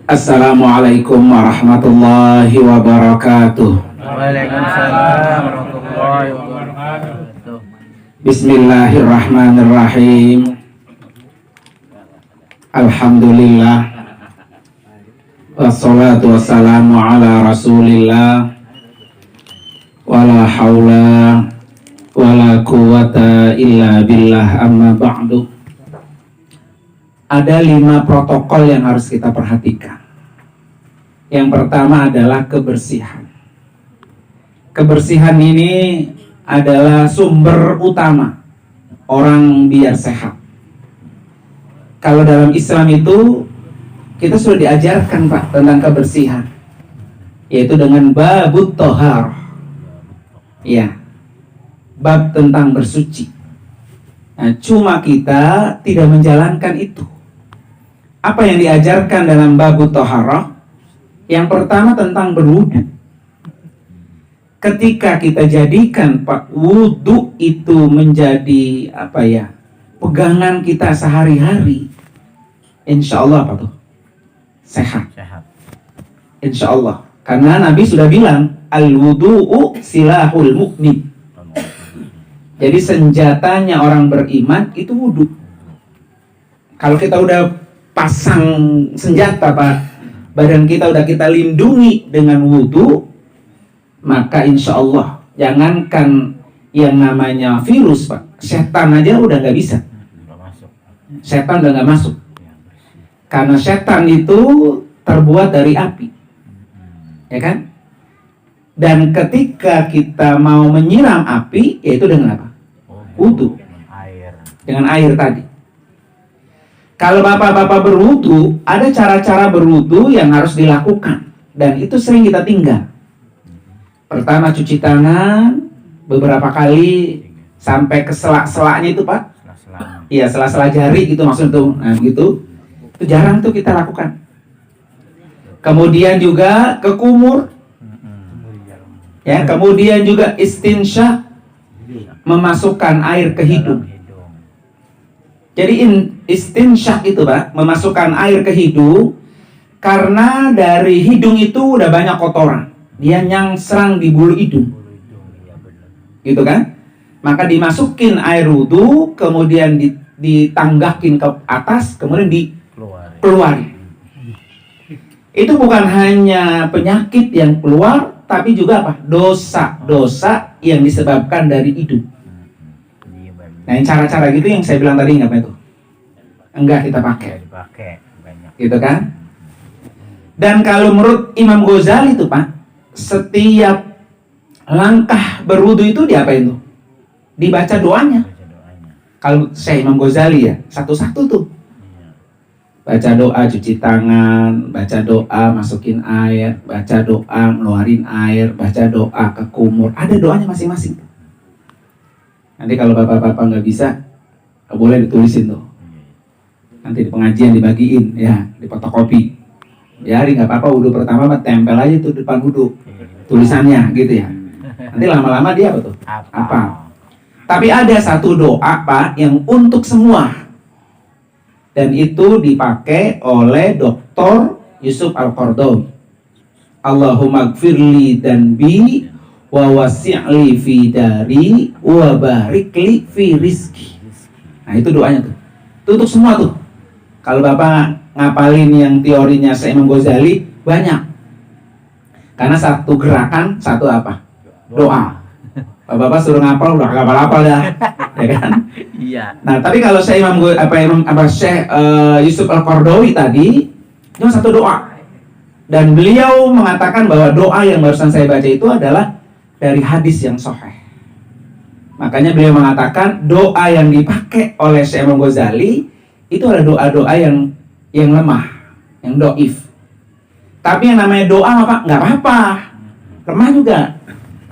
Assalamualaikum warahmatullahi wabarakatuh. Waalaikumsalam warahmatullahi wabarakatuh. Bismillahirrahmanirrahim. Alhamdulillah. Wassalatu wassalamu ala rasulillah. Wala hawla wala quwata illa billah, amma ba'du. Ada 5 protokol yang harus kita perhatikan. Yang pertama adalah kebersihan. Kebersihan ini adalah sumber utama orang biar sehat. Kalau dalam Islam itu kita sudah diajarkan, Pak, tentang kebersihan, yaitu dengan babut tohar, ya, bab tentang bersuci. Nah, cuma kita tidak menjalankan itu. Apa yang diajarkan dalam babut toharah? Yang pertama tentang berwudu. Ketika kita jadikan, Pak, wudu itu menjadi pegangan kita sehari-hari, insya Allah apa tuh? Sehat. Insya Allah. Karena Nabi sudah bilang, al-wudu'u silahul mu'min. Jadi senjatanya orang beriman itu wudu. Kalau kita udah pasang senjata, Pak, badan kita udah kita lindungi dengan wudu, maka insya Allah, jangankan yang namanya virus, Pak, setan aja udah nggak bisa. Setan udah nggak masuk. Karena setan itu terbuat dari api, ya kan? Dan ketika kita mau menyiram api, yaitu dengan apa? Wudu. Dengan air tadi. Kalau bapak-bapak berwudu, ada cara-cara berwudu yang harus dilakukan, dan itu sering kita tinggal. Pertama, cuci tangan beberapa kali sampai ke selak-selaknya itu, Pak. Iya, sela-sela jari gitu maksud tuh. Nah, gitu. Itu jarang tuh kita lakukan. Kemudian juga ke kumur. Ya, kemudian juga istinsyak, memasukkan air ke hidung. Jadi istinsyak itu, Pak, memasukkan air ke hidung, karena dari hidung itu udah banyak kotoran. Dia nyangsrang di bulu hidung. Gitu kan? Maka dimasukin air wudu, kemudian ditanggakin ke atas, kemudian dikeluarin. Itu bukan hanya penyakit yang keluar, tapi juga apa? Dosa-dosa yang disebabkan dari hidung. Nah, yang cara-cara gitu yang saya bilang tadi enggak kita pakai. Gitu kan? Dan kalau menurut Imam Ghazali itu, Pak, setiap langkah berwudu itu diapain tuh? Dibaca doanya. Kalau saya Imam Ghazali ya, satu-satu tuh. Baca doa cuci tangan, baca doa masukin air, baca doa ngeluarin air, baca doa ke kumur. Ada doanya masing-masing. Nanti kalau bapak-bapak nggak bisa, boleh ditulisin tuh. Nanti di pengajian dibagiin, ya, di fotokopi. Ya, nggak apa-apa, wudu pertama tempel aja tuh depan wudu, tulisannya gitu ya. Nanti lama-lama dia apa tuh? Apa? Tapi ada satu doa, Pak, yang untuk semua. Dan itu dipakai oleh Dr. Yusuf Al-Qaradawi. Allahumma gfirli danbi wa wasi'li fi dari wa barikli fi rizki. Nah, itu doanya tuh. Itu untuk semua tuh. Kalau Bapak ngapalin yang teorinya Imam Ghazali, banyak. Karena satu gerakan, satu apa? Doa. Bapak suruh ngapal, udah ngapal-ngapal ya. Ya kan? Iya. Nah, tapi kalau Syekh Yusuf Al-Qaradawi tadi cuma satu doa. Dan beliau mengatakan bahwa doa yang barusan saya baca itu adalah dari hadis yang sahih. Makanya beliau mengatakan doa yang dipakai oleh Syekh Imam Ghazali itu adalah doa-doa yang lemah, yang doif. Tapi yang namanya doa nggak apa-apa, lemah juga.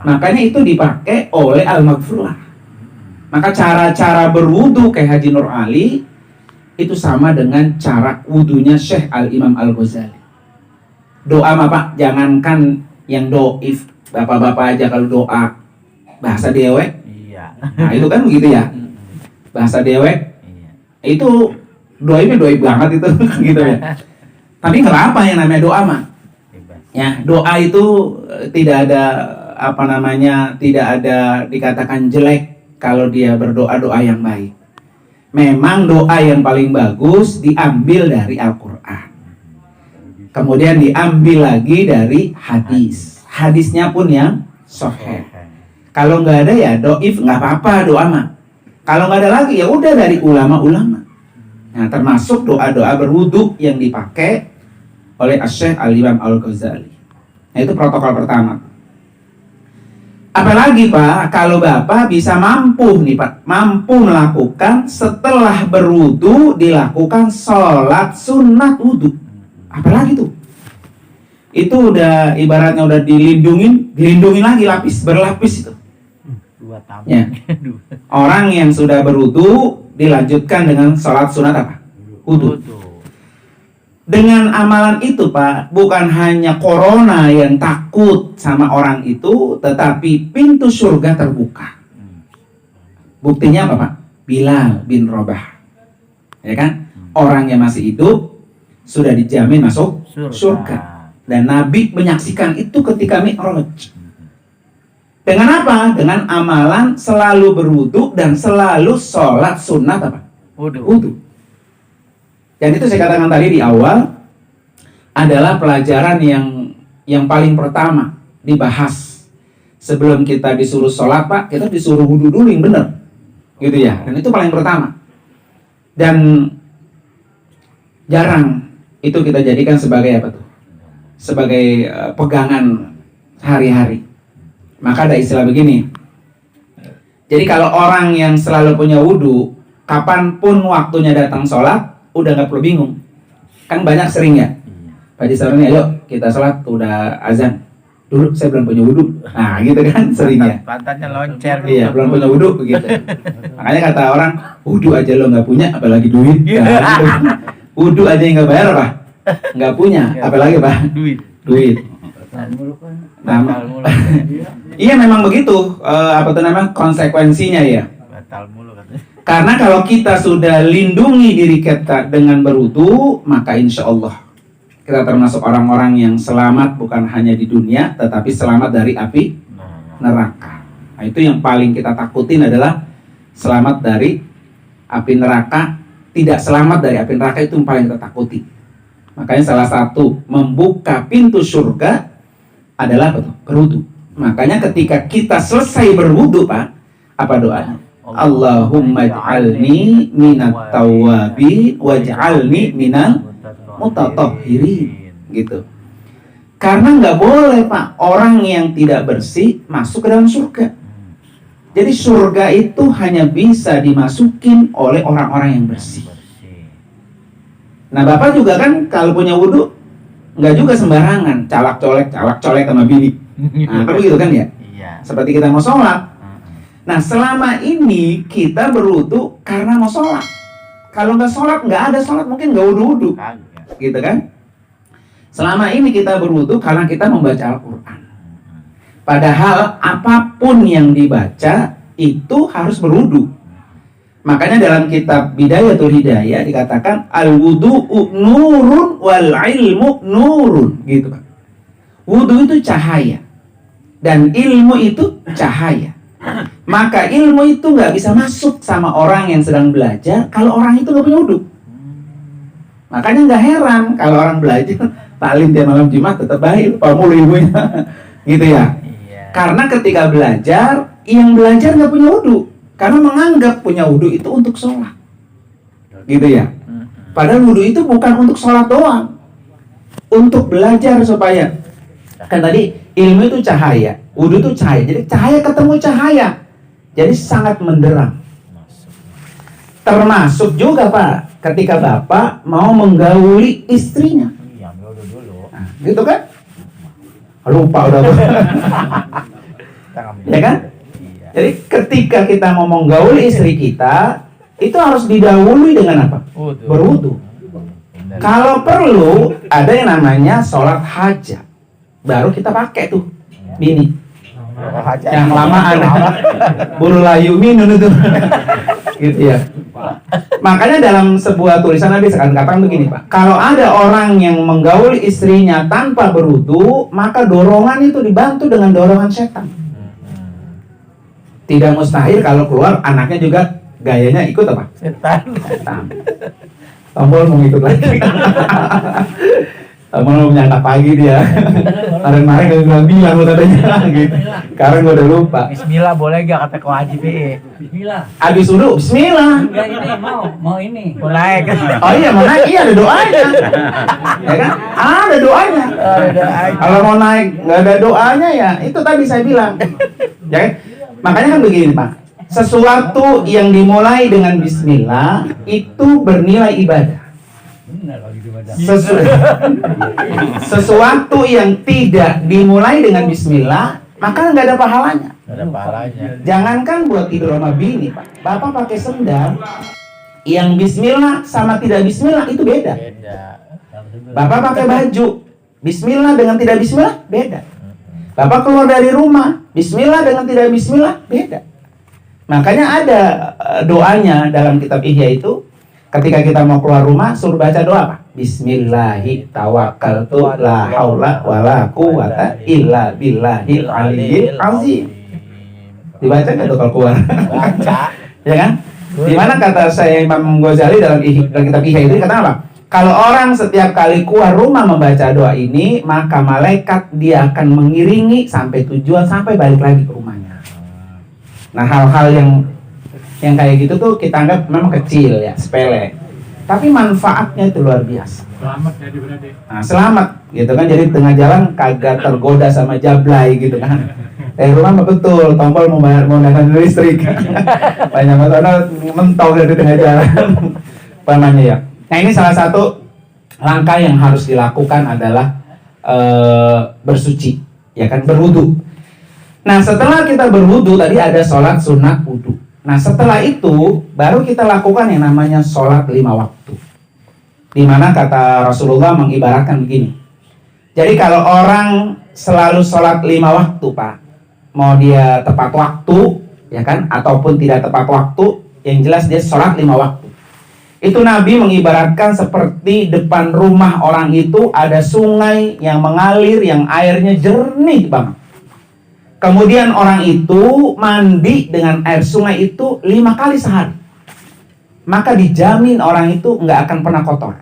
Makanya itu dipakai oleh Al-Maghfurlah. Maka cara-cara berwudu kayak Haji Nur Ali itu sama dengan cara wudunya Syekh Al-Imam Al-Ghazali. Doa Pak, jangankan yang doif, bapak-bapak aja kalau doa bahasa dewek. Iya. Nah, itu kan begitu ya. Bahasa dewek. Iya. Itu doifnya doif banget itu gitu ya. Tapi nggak apa-apa yang namanya doa mah. Bebas. Ya, doa itu tidak ada apa namanya, tidak ada dikatakan jelek kalau dia berdoa doa yang baik. Memang doa yang paling bagus diambil dari Al-Quran. Kemudian diambil lagi dari hadis. Hadisnya pun yang sahih. Kalau nggak ada ya doif, nggak apa-apa doa mah. Kalau nggak ada lagi ya udah dari ulama-ulama. Nah, termasuk doa-doa berwudu yang dipakai oleh Asy-Syaikh Al-Imam Al-Ghazali. Nah, itu protokol pertama. Apalagi Pak, kalau Bapak bisa mampu nih Pak, mampu melakukan setelah berwudu dilakukan sholat sunat wudu. Apalagi tuh? Itu udah ibaratnya udah dilindungin lagi berlapis itu. 2 tamu. Ya. Orang yang sudah berwudu dilanjutkan dengan sholat sunat apa? Wudu. Dengan amalan itu Pak, bukan hanya corona yang takut sama orang itu, tetapi pintu surga terbuka. Buktinya apa Pak? Bilal bin Rabah, ya kan? Orang yang masih hidup sudah dijamin masuk surga. Dan Nabi menyaksikan itu ketika Mi'raj. Dengan apa? Dengan amalan selalu berwudu dan selalu sholat sunat apa? Wudu. Dan itu saya katakan tadi di awal adalah pelajaran yang paling pertama dibahas. Sebelum kita disuruh sholat Pak, kita disuruh wudu dulu yang benar. Gitu ya. Dan itu paling pertama. Dan jarang itu kita jadikan sebagai apa tuh? Sebagai pegangan hari-hari. Maka ada istilah begini. Jadi kalau orang yang selalu punya wudu, kapanpun waktunya datang sholat, udah nggak perlu bingung. Kan banyak sering ya. Pak Haji Saroni, ayo kita sholat, udah azan. Dulu saya belum punya wudu. Nah gitu kan seringnya. Pantatnya loncer. Iya, belum punya wudu begitu. Makanya kata orang, wudu aja lo nggak punya, apalagi duit. Nah, gitu. Wudu aja yang nggak bayar Pak, nggak punya, apalagi Pak? Duit. Nah, iya memang begitu. Apa tuh nama konsekuensinya ya? Batal mulu katanya. Karena kalau kita sudah lindungi diri kita dengan berwudu, maka insya Allah kita termasuk orang-orang yang selamat bukan hanya di dunia, tetapi selamat dari api neraka. Nah, itu yang paling kita takutin adalah selamat dari api neraka. Tidak selamat dari api neraka itu yang paling kita takuti. Makanya salah satu membuka pintu surga adalah berwudu. Makanya ketika kita selesai berwudu Pak, apa doanya? Allahumma ij'alni minat tawwabin waj'alni minal mutatahhirin, gitu. Karena nggak boleh Pak orang yang tidak bersih masuk ke dalam surga. Jadi surga itu hanya bisa dimasukin oleh orang-orang yang bersih. Nah Bapak juga kan kalau punya wudu nggak juga sembarangan calak-colek sama bini. Nah kan begitu kan ya? Iya. Seperti kita mau sholat. Nah selama ini kita berwudu karena mau sholat. Kalau nggak sholat, nggak ada sholat mungkin nggak wudu-wudu, gitu kan? Selama ini kita berwudu karena kita membaca Al-Quran. Padahal apapun yang dibaca itu harus berwudu. Makanya dalam kitab Bidayatul Hidayah dikatakan al-wudu'u nurun wal ilmu nurun, gitu Pak. Wudu itu cahaya dan ilmu itu cahaya. Maka ilmu itu nggak bisa masuk sama orang yang sedang belajar kalau orang itu nggak punya wudu. Makanya nggak heran kalau orang belajar taklim tiap malam Jumat tetap baik, lupa mulu ilmunya, gitu ya. Karena ketika belajar, yang belajar nggak punya wudu. Karena menganggap punya wudu itu untuk sholat, gitu ya. Padahal wudu itu bukan untuk sholat doang, untuk belajar supaya kan tadi ilmu itu cahaya, wudu itu cahaya. Jadi cahaya ketemu cahaya, jadi sangat menderang. Termasuk juga Pak, ketika Bapak mau menggauli istrinya, nah, gitu kan? Lupa udah, ya kan? Jadi ketika kita mau menggauli istri kita, itu harus didahului dengan apa? Berwudu. Kalau perlu ada yang namanya sholat hajat, baru kita pakai tuh bini. Yang kelamaan. Bulu layu minun itu. Gitu ya. Makanya dalam sebuah tulisan Nabi sekarang katakan begini, Pak. Kalau ada orang yang menggauli istrinya tanpa berwudu, maka dorongan itu dibantu dengan dorongan setan. Tidak mustahil kalau keluar anaknya juga gayanya ikut apa? Setan. Setan. Tombol mau ikut lagi. Tombol mau nyangka pagi dia. Kemarin gak bilang lo katanya gitu. Sekarang gue udah lupa. Bismillah boleh gak kata kau Haji Be? Bismillah. Habis dulu, Bismillah. Enggak ini mau ini. Mau naik. Oh iya, mau naik, iya ada doanya. Ya kan? Ada doanya. Kalau mau naik nggak ada doanya ya, itu tadi saya bilang. Ya kan? Makanya kan begini, Pak. Sesuatu yang dimulai dengan Bismillah itu bernilai ibadah. Benar kalau gitu baca. Sesuatu yang tidak dimulai dengan Bismillah, maka nggak ada pahalanya. Ada pahalanya. Jangankan buat tidur sama bini, Pak. Bapak pakai sendal, yang Bismillah sama tidak Bismillah itu beda. Beda. Bapak pakai baju, Bismillah dengan tidak Bismillah beda. Bapak keluar dari rumah, Bismillah dengan tidak Bismillah beda. Makanya ada doanya dalam kitab Ihya itu, ketika kita mau keluar rumah suruh baca doa apa? Bismillahi tawakkaltu la haula wala quwata illa billahil aliyyil azim. Dibaca nggak tuh kalau keluar? Baca. Ya kan? Dimana kata saya Imam Ghazali dalam kitab Ihya itu kata apa? Kalau orang setiap kali keluar rumah membaca doa ini, maka malaikat dia akan mengiringi sampai tujuan, sampai balik lagi ke rumahnya. Nah, hal-hal yang kayak gitu tuh kita anggap memang kecil ya, sepele. Tapi manfaatnya itu luar biasa. Selamat jadi berarti. Nah, selamat gitu kan, jadi tengah jalan kagak tergoda sama jablay gitu kan. Rumah mah betul, tombol mau nyalakan listrik. Banyak masalah mentok dari tengah jalan. Apa namanya ya? Nah, ini salah satu langkah yang harus dilakukan adalah bersuci, ya kan, berwudu. Nah, setelah kita berwudu tadi ada sholat sunat wudu. Nah, setelah itu baru kita lakukan yang namanya sholat 5 waktu. Dimana kata Rasulullah mengibaratkan begini. Jadi kalau orang selalu sholat 5 waktu, Pak, mau dia tepat waktu, ya kan, ataupun tidak tepat waktu, yang jelas dia sholat 5 waktu. Itu Nabi mengibaratkan seperti depan rumah orang itu ada sungai yang mengalir, yang airnya jernih banget. Kemudian orang itu mandi dengan air sungai itu 5 kali sehari. Maka dijamin orang itu nggak akan pernah kotor.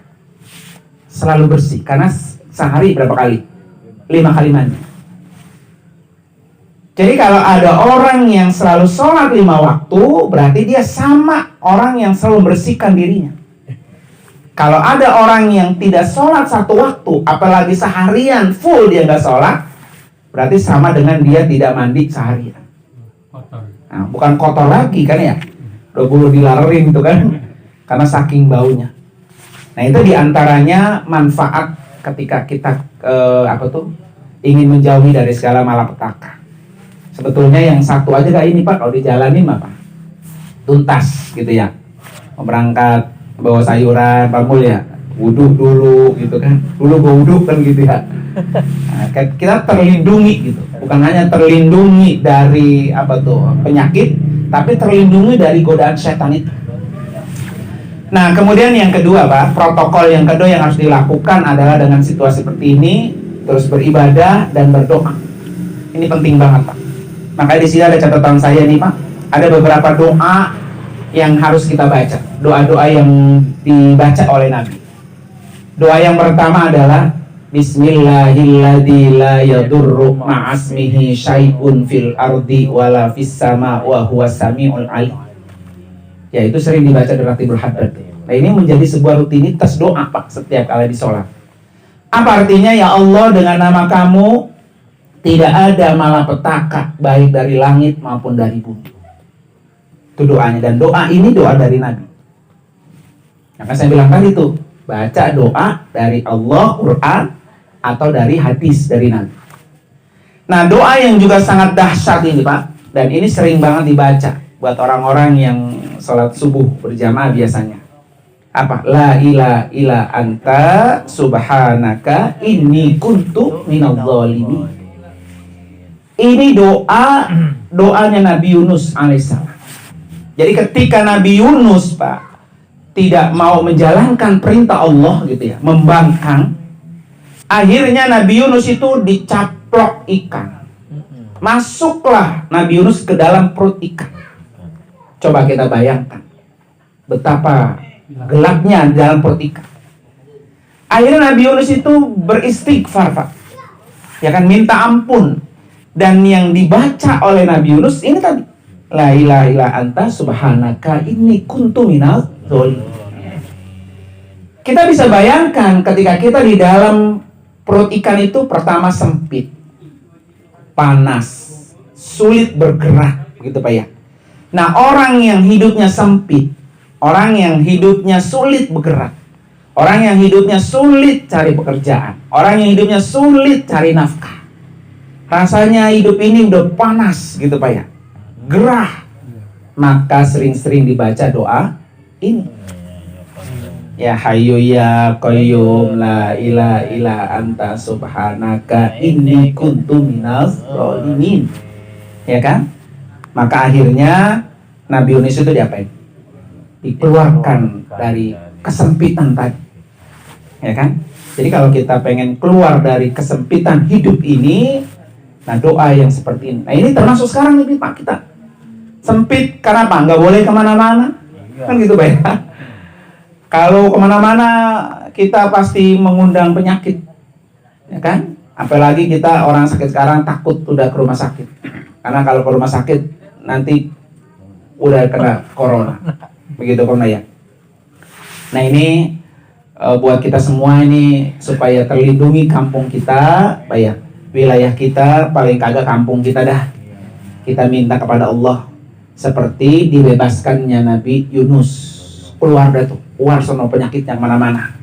Selalu bersih. Karena sehari berapa kali? 5 kali mandi. Jadi kalau ada orang yang selalu sholat 5 waktu, berarti dia sama orang yang selalu membersihkan dirinya. Kalau ada orang yang tidak sholat 1 waktu, apalagi seharian full dia nggak sholat, berarti sama dengan dia tidak mandi seharian. Kotor. Nah, bukan kotor lagi kan ya, udah bulu dilarerin gitu kan, karena saking baunya. Nah, itu diantaranya manfaat ketika kita ingin menjauhi dari segala malapetaka. Sebetulnya yang satu aja gak ini, Pak, kalau dijalanin apa? Tuntas gitu ya. Mau berangkat bawa sayuran, Pak Mul ya, wudhu dulu gitu kan. Dulu bawa wudhu kan gitu ya. Nah, kita terlindungi gitu, bukan hanya terlindungi dari penyakit, tapi terlindungi dari godaan setan itu. Nah, kemudian yang kedua, Pak, protokol yang kedua yang harus dilakukan adalah dengan situasi seperti ini terus beribadah dan berdoa. Ini penting banget, Pak. Makanya di sini ada catatan saya nih, Pak. Ada beberapa doa yang harus kita baca, doa-doa yang dibaca oleh Nabi. Doa yang pertama adalah Bismillahilladzi la yadurru ma'asmihi syai'un fil ardi wala fis sama wa huwas samiul alim. Ya, itu sering dibaca di Ratibul Haddad. Nah, ini menjadi sebuah rutinitas doa, Pak, setiap kali di sholat. Apa artinya? Ya Allah, dengan nama kamu tidak ada malapetaka baik dari langit maupun dari bumi. Itu doanya, dan doa ini doa dari Nabi. Maka saya bilang tadi tuh, baca doa dari Allah, Quran, atau dari hadis dari Nabi. Nah, doa yang juga sangat dahsyat ini, Pak, dan ini sering banget dibaca buat orang-orang yang sholat subuh berjamaah biasanya. Apa? La ilaha illa anta subhanaka inni kuntu minadh dhalimin. Ini doanya Nabi Yunus alaihissalam. Jadi ketika Nabi Yunus Pak tidak mau menjalankan perintah Allah gitu ya, membangkang, akhirnya Nabi Yunus itu dicaplok ikan. Masuklah Nabi Yunus ke dalam perut ikan. Coba kita bayangkan betapa gelapnya di dalam perut ikan. Akhirnya Nabi Yunus itu beristighfar Pak, ya kan, minta ampun. Dan yang dibaca oleh Nabi Yunus ini tadi, la ilaha illa anta subhanaka inni kuntu minaz dzalimin. Kita bisa bayangkan ketika kita di dalam perut ikan itu, pertama sempit, panas, sulit bergerak, begitu Pak ya. Nah, orang yang hidupnya sempit, orang yang hidupnya sulit bergerak, orang yang hidupnya sulit cari pekerjaan, orang yang hidupnya sulit cari nafkah, rasanya hidup ini udah panas gitu Pak ya, gerah, maka sering-sering dibaca doa ini. Ya Hayyu ya Qayyum la ilaha illa anta subhanaka inni kuntu minaz dzalimin. Ya kan? Maka akhirnya Nabi Yunus itu diapain? Dikeluarkan dari kesempitan tadi. Ya kan? Jadi kalau kita pengen keluar dari kesempitan hidup ini, nah doa yang seperti ini. Nah ini termasuk sekarang nih Pak kita. Sempit karena apa? Nggak boleh kemana-mana. Kan gitu Pak ya. Kalau kemana-mana kita pasti mengundang penyakit. Ya kan? Apalagi kita orang sakit sekarang takut udah ke rumah sakit. Karena kalau ke rumah sakit nanti udah kena corona. Begitu Pak ya. Nah ini buat kita semua ini supaya terlindungi kampung kita, Pak ya. Wilayah kita, paling kagak kampung kita dah. Kita minta kepada Allah seperti dibebaskannya Nabi Yunus. Keluar dah tuh, keluar sono penyakit yang mana-mana.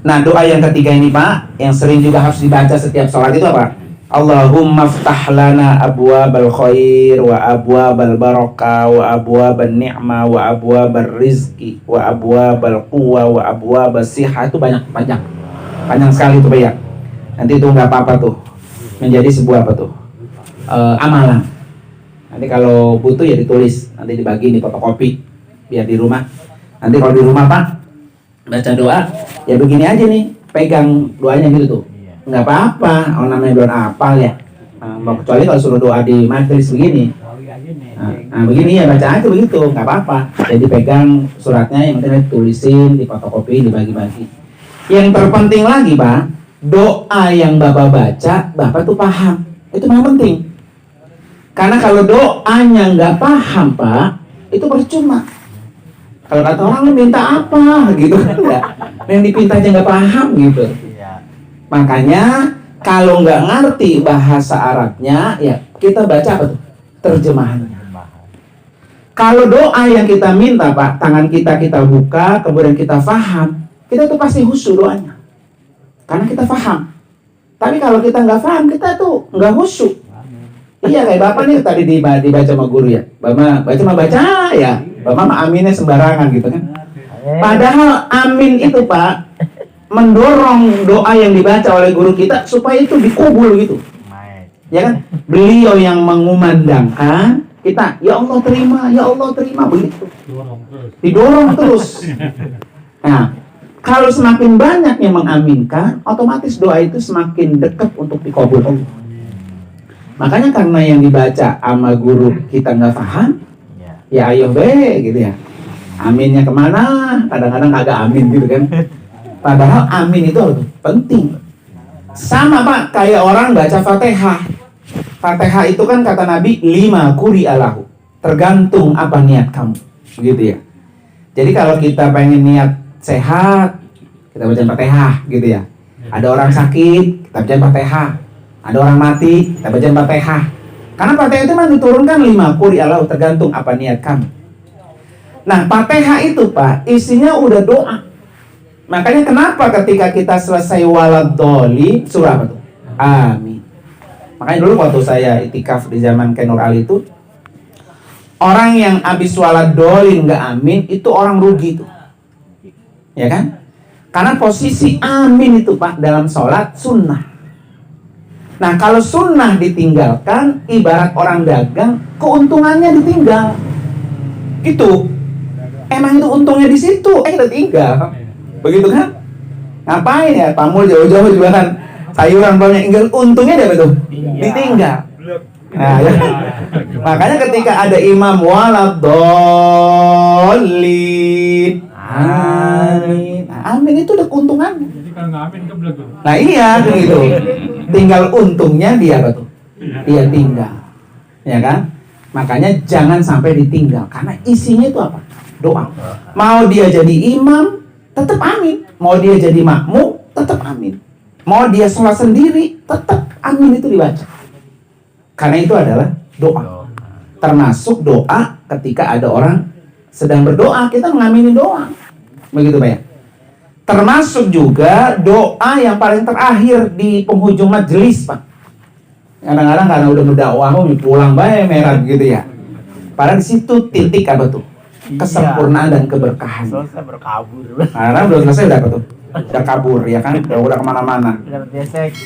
Nah doa yang ketiga ini Pak, yang sering juga harus dibaca setiap sholat itu apa? Allahumma ftah lana abwabal khair wa abwabal barakah wa abwabal ni'mah wa abwabal rizki wa abwabal quwa wa abwabal siha. Itu banyak, panjang sekali itu Pak ya. Nanti itu nggak apa-apa tuh menjadi sebuah apa tuh amalan. Nanti kalau butuh ya ditulis, nanti dibagi di fotokopi biar di rumah. Nanti kalau di rumah Pak baca doa ya begini aja nih, pegang doanya gitu tuh, nggak apa-apa. Orang namanya doa apal ya, kecuali kalau suruh doa di majelis begini, nah begini ya baca aja begitu, nggak apa-apa. Jadi pegang suratnya, yang penting tulisin, di fotokopi, dibagi-bagi. Yang terpenting lagi Pak, doa yang Bapak baca, Bapak tuh paham. Itu yang penting. Karena kalau doanya nggak paham Pak, itu percuma. Kalau kata orang, lu minta apa gitu kan ya, yang dipinta aja nggak paham gitu. Makanya kalau nggak ngerti bahasa Arabnya, ya kita baca apa tuh? Terjemahannya. Kalau doa yang kita minta Pak, tangan kita buka, kemudian kita paham, kita tuh pasti khusyuk doanya. Karena kita paham. Tapi kalau kita nggak paham, kita tuh nggak khusyuk. Iya kayak Bapak nih tadi dibaca sama guru ya. Baca ya. Bapak mah aminnya sembarangan gitu kan. Padahal amin itu Pak mendorong doa yang dibaca oleh guru kita supaya itu dikubul gitu. Ya kan? Beliau yang mengumandangkan, kita ya Allah terima begitu. Didorong terus. Nah, kalau semakin banyak yang mengaminkan, otomatis doa itu semakin dekat untuk dikabul Allah. Makanya karena yang dibaca sama guru kita nggak paham, ya ayo be gitu ya. Aminnya kemana? Kadang-kadang agak amin gitu kan. Padahal amin itu penting. Sama Pak, kayak orang baca Fatihah. Fatihah itu kan kata Nabi 5 quri alahu. Tergantung apa niat kamu. Begitu ya. Jadi kalau kita pengen niat sehat, kita baca Fatihah gitu ya. Ada orang sakit, kita baca Fatihah. Ada orang mati, kita baca Fatihah. Karena Fatihah itu memang diturunkan 5 quri alahu, tergantung apa niat kamu. Nah, Fatihah itu Pak, isinya udah doa. Makanya kenapa ketika kita selesai waladhdallin, surah apa tuh? Amin. Makanya dulu waktu saya itikaf di zaman Kenur Ali itu, orang yang habis waladhdallin nggak amin, itu orang rugi tuh. Ya kan? Karena posisi amin itu Pak dalam sholat sunnah. Nah, kalau sunnah ditinggalkan, ibarat orang dagang, keuntungannya ditinggal. Itu. Emang itu untungnya di situ, kita tinggal. Begitu kan? Ngapain ya? Pamul jauh-jauh jualan sayuran banyak, tinggal untungnya dia betul. Ditinggal. Nah, ya. Makanya ketika ada imam waladhdallin, amin. Nah, amin itu udah keuntungannya. Jadi kalau nggak amin keblek tuh. Nah iya gitu. Tinggal untungnya dia apa tuh? Dia tinggal. Ya kan? Makanya jangan sampai ditinggal karena isinya itu apa? Doa. Mau dia jadi imam, tetap amin. Mau dia jadi makmum, tetap amin. Mau dia sholat sendiri, tetap amin itu dibaca. Karena itu adalah doa. Termasuk doa ketika ada orang sedang berdoa, kita mengamini doa. Begitu Pak ya? Termasuk juga doa yang paling terakhir di penghujung majelis, Pak. Kadang-kadang karena udah berdakwah, pulang bae merah gitu ya. Padahal di situ titik apa tuh? Kesempurnaan dan keberkahan. Selesai berkabur. Karena belum selesai udah apa tuh? Udah kabur ya kan? Udah kemana-mana. Udah gesek.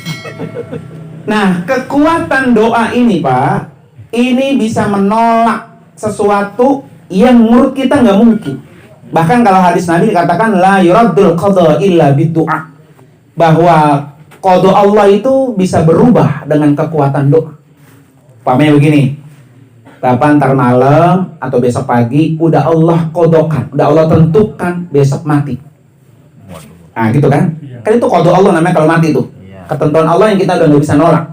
Nah, kekuatan doa ini, Pak, ini bisa menolak sesuatu yang menurut kita nggak mungkin. Bahkan kalau hadis Nabi dikatakan la yuraddul qada illa bidu'a, bahwa qada Allah itu bisa berubah dengan kekuatan doa. Pahamnya begini, Bapak ntar malam atau besok pagi udah Allah kodokan, udah Allah tentukan besok mati. Nah gitu kan? Kan itu qada Allah namanya kalau mati itu. Ketentuan Allah yang kita udah nggak bisa nolak.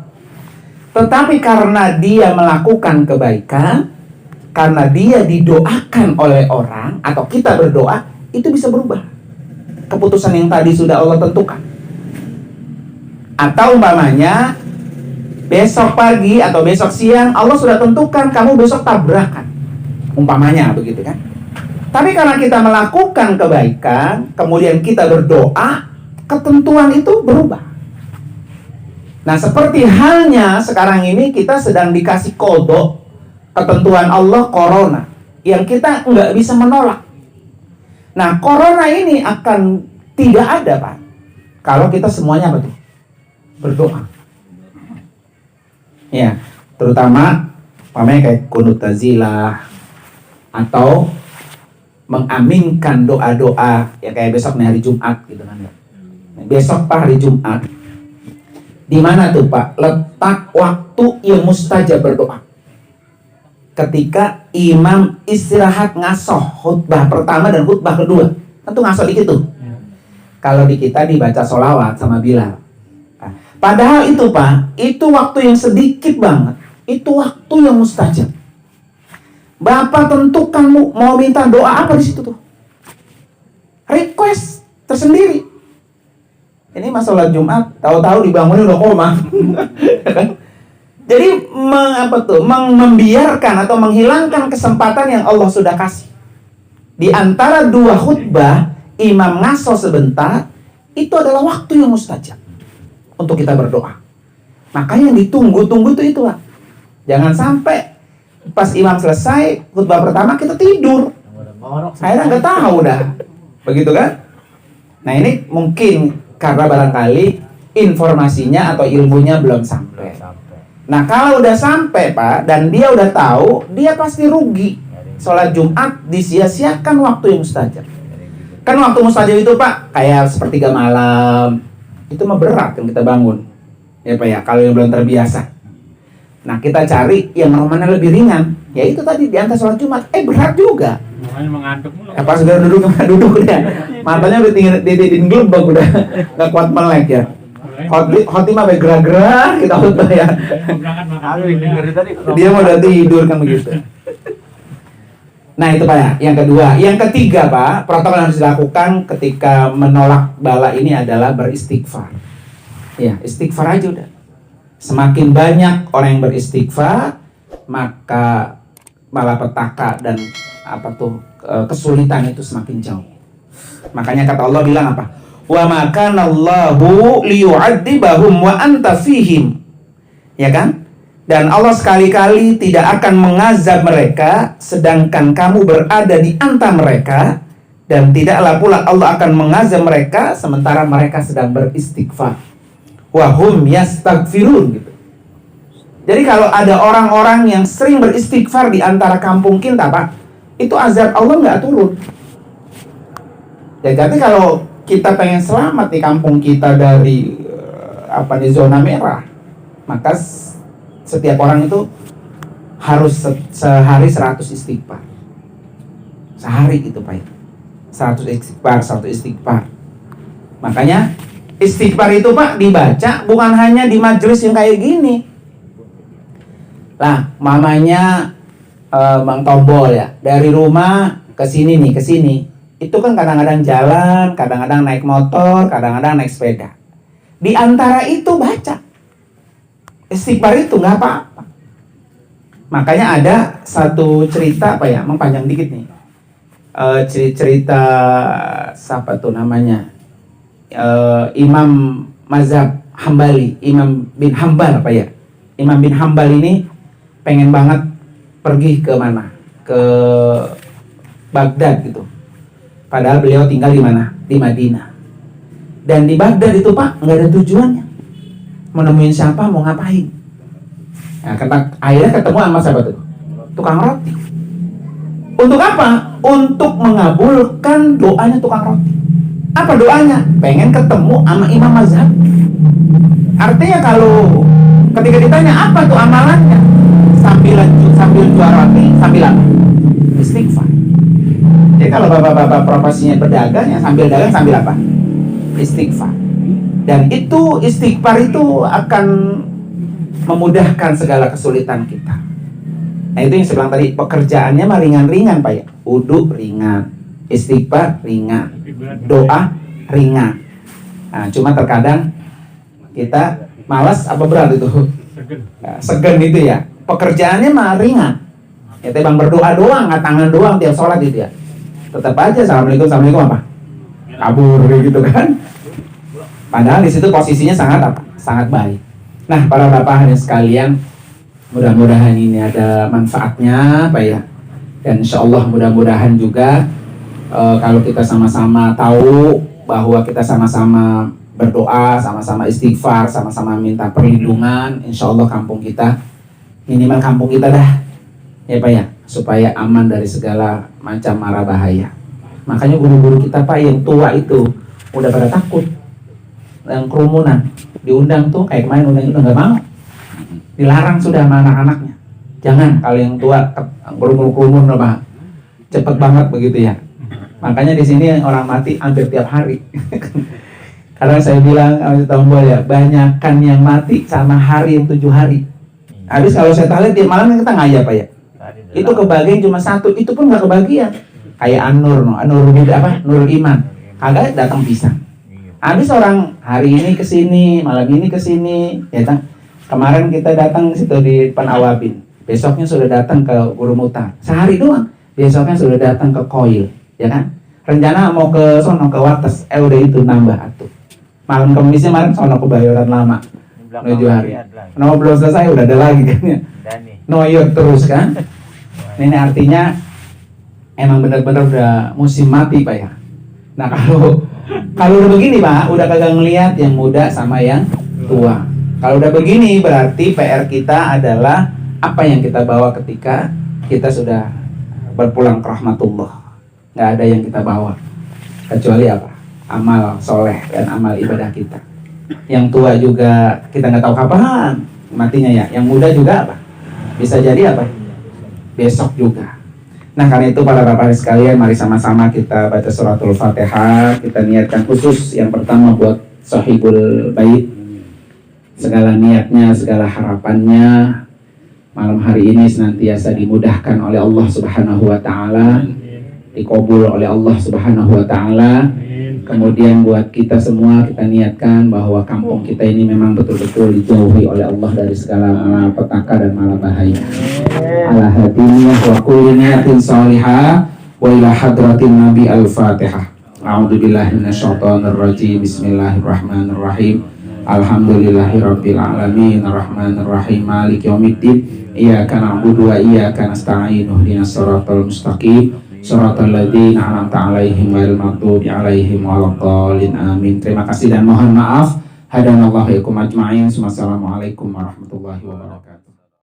Tetapi karena dia melakukan kebaikan, karena dia didoakan oleh orang atau kita berdoa, itu bisa berubah keputusan yang tadi sudah Allah tentukan. Atau umpamanya besok pagi atau besok siang Allah sudah tentukan kamu besok tabrakan, umpamanya begitu kan. Tapi karena kita melakukan kebaikan, kemudian kita berdoa, ketentuan itu berubah. Nah seperti halnya sekarang ini kita sedang dikasih kodok ketentuan Allah corona yang kita nggak bisa menolak. Nah corona ini akan tidak ada Pak kalau kita semuanya apa tuh? Berdoa. Ya, terutama pamer kayak kunut tazilah atau mengaminkan doa-doa ya kayak besok nih hari Jumat gitu kan ya. Besok Pak hari Jumat. Di mana tuh Pak letak waktu yang mustajab berdoa? Ketika imam istirahat ngasoh khutbah pertama dan khutbah kedua, tentu ngasoh dikit tuh. Kalau di kita dibaca sholawat sama Bilal. Nah, padahal itu Pak, itu waktu yang sedikit banget. Itu waktu yang mustajab. Bapak tentukan mau minta doa apa di situ tuh? Request tersendiri. Ini masalah Jumat, tahu-tahu dibangunin udah koma. Jadi membiarkan atau menghilangkan kesempatan yang Allah sudah kasih. Di antara dua khutbah, imam ngaso sebentar, itu adalah waktu yang mustajab untuk kita berdoa. Makanya yang ditunggu-tunggu itu Pak. Jangan sampai pas imam selesai khutbah pertama kita tidur. Akhirnya nggak tahu dah. Begitu kan? Nah ini mungkin karena barangkali informasinya atau ilmunya belum sampai. Nah kalau udah sampai Pak dan dia udah tahu, dia pasti rugi. Sholat Jumat disia-siakan waktu yang mustajab. Kan waktu mustajab itu Pak kayak sepertiga malam. Itu mah berat kan kita bangun. Ya Pak ya, kalau yang belum terbiasa. Nah kita cari yang mana lebih ringan. Ya itu tadi di antara sholat Jumat. Berat juga. Makanya mengantuk mulu. Pas udah duduk dia. Matanya udah di gelembang udah nggak kuat melek ya. Khotimah sampai gerah-gerah kita khutbah ya. Dia mau udah tidur kan begitu. Nah itu Pak ya, yang kedua. Yang ketiga Pak, protokol yang harus dilakukan ketika menolak bala ini adalah beristighfar. Ya, istighfar aja udah. Semakin banyak orang yang beristighfar, maka malapetaka dan kesulitan itu semakin jauh. Makanya kata Allah bilang apa? Wa ma kana Allahu liyu'adzibahum wa anta fihim. Ya kan? Dan Allah sekali-kali tidak akan mengazab mereka sedangkan kamu berada di antara mereka, dan tidaklah pula Allah akan mengazab mereka sementara mereka sedang beristighfar. wa hum yastaghfirun gitu. Jadi kalau ada orang-orang yang sering beristighfar di antara kampung kita, Pak, itu azab Allah nggak turun. Ya, jadi kalau kita pengen selamat di kampung kita dari zona merah, maka setiap orang itu harus sehari 100 istighfar. Sehari itu, Pak. 100 istighfar, 100 istighfar. Makanya istighfar itu, Pak, dibaca bukan hanya di majelis yang kayak gini. Lah, mamanya Bang Tombol ya, dari rumah ke sini nih, ke sini. Itu kan kadang-kadang jalan, kadang-kadang naik motor, kadang-kadang naik sepeda. Di antara itu baca istighfar itu nggak apa-apa. Makanya ada satu cerita, apa ya, emang panjang dikit nih. Cerita siapa tuh namanya? Imam Mazhab Hambali, Imam bin Hambal apa ya? Imam bin Hambal ini pengen banget pergi ke mana? Ke Baghdad gitu. Padahal beliau tinggal di mana? Di Madinah. Dan di Baghdad itu, Pak, nggak ada tujuannya. Mau nemuin siapa, mau ngapain? Nah, akhirnya ketemu sama siapa tuh? Tukang roti. Untuk apa? Untuk mengabulkan doanya tukang roti. Apa doanya? Pengen ketemu sama Imam Mazhab. Artinya kalau ketika ditanya apa tuh amalannya, sambil jual roti, sambil apa? Istighfar. Jadi kalau bapak-bapak profesinya berdagang, ya sambil dagang sambil apa? Istighfar. Dan itu istighfar itu akan memudahkan segala kesulitan kita. Nah, itu yang saya bilang tadi, pekerjaannya mah ringan-ringan, Pak ya. Wudu ringan, istighfar ringan, doa ringan. Nah, cuma terkadang kita malas apa berat itu? Nah, segen itu ya. Pekerjaannya mah ringan. Ya bang, berdoa doang, angkat tangan doang tiap sholat gitu ya. Tetap aja assalamualaikum, assalamualaikum apa? Kabur gitu kan. Padahal di situ posisinya sangat apa? Sangat baik. Nah, para bapak hadirin sekalian, mudah-mudahan ini ada manfaatnya, Pak ya. Dan insya Allah mudah-mudahan juga kalau kita sama-sama tahu bahwa kita sama-sama berdoa, sama-sama istighfar, sama-sama minta perlindungan, insya Allah kampung kita, minimal kampung kita dah, ya Pak ya, supaya aman dari segala macam mara bahaya. Makanya guru-guru kita, Pak, yang tua itu udah pada takut yang kerumunan. Diundang tuh kayak kemarin undang itu nggak mau, dilarang sudah sama anak-anaknya. Jangan, kalau yang tua kerumun apa, cepet banget begitu ya. Makanya di sini orang mati hampir tiap hari. Karena saya bilang Tombol ya, banyakan yang mati sama hari yang 7 hari. Habis kalau saya tahu tiap malam kita ngayap, Pak ya. Itu kebagian cuma satu, itu pun nggak kebagian. Kayak An-Nur, Nurul Iman, kagak datang pisang. Habis orang hari ini kesini, malam ini kesini, ya kan? Kemarin kita datang situ di depan Awabin, besoknya sudah datang ke Gurumuta, sehari doang. Besoknya sudah datang ke Koil, ya kan? Rencana mau ke sono ke Wates, udah itu nambah atuh. Malam Kamisnya kemarin sono ke Bayoran lama, 7 hari. Kenapa belum selesai udah ada lagi kan ya? Noyot terus kan? Ini artinya emang benar-benar udah musim mati, Pak ya. Nah kalau udah begini, Pak, udah kagak ngelihat yang muda sama yang tua. Kalau udah begini berarti PR kita adalah apa yang kita bawa ketika kita sudah berpulang ke rahmatullah. Nggak ada yang kita bawa kecuali apa? Amal soleh dan amal ibadah kita. Yang tua juga kita nggak tahu kapan matinya ya. Yang muda juga apa? Bisa jadi apa? Besok juga. Nah, karena itu para bapak sekalian, mari sama-sama kita baca suratul Fatihah. Kita niatkan khusus yang pertama buat sahibul bait. Segala niatnya, segala harapannya malam hari ini senantiasa dimudahkan oleh Allah Subhanahu wa taala, dikabul oleh Allah Subhanahu wa taala. Kemudian buat kita semua, kita niatkan bahwa kampung kita ini memang betul-betul dijauhi oleh Allah dari segala malapetaka dan malabahaya. Ala hadiniyah wa kulli niyatin salihah wa ila hadratin nabi al-fatihah. A'udzubillahi minasyaitonir rajim. Bismillahirrahmanirrahim. Alhamdulillahirabbil alamin arrahmanir rahim maliki yaumiddin. Iyyaka na'budu wa iyyaka nasta'in. Ihdinas siratal mustaqim. Shiratal ladzina an'amta 'alaihim ghairil maghdubi 'alaihim waladdallin. Amin. Terima kasih dan mohon maaf Hadanallahu wa iyyakum ajma'in. Wassalamualaikum warahmatullahi wabarakatuh.